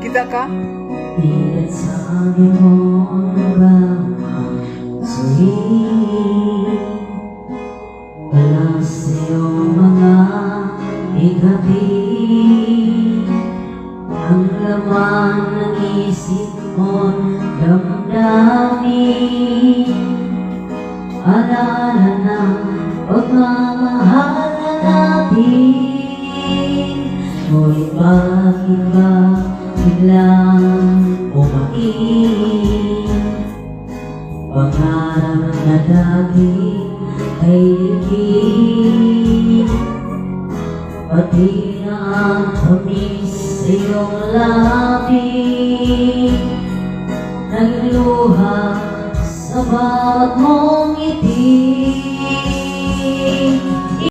Kita ka? Pilit sa amin mo ang bangsuhin. Walang sa'yong mga igabi. Ang laman ng isip mo damdamin. Alala ng pagmamahal na natin. Ngunit bakit ba biglang umain? Pangarap na dati ay ligid, pati na ang tamis sa iyong labi. Nagluha sa bawat mo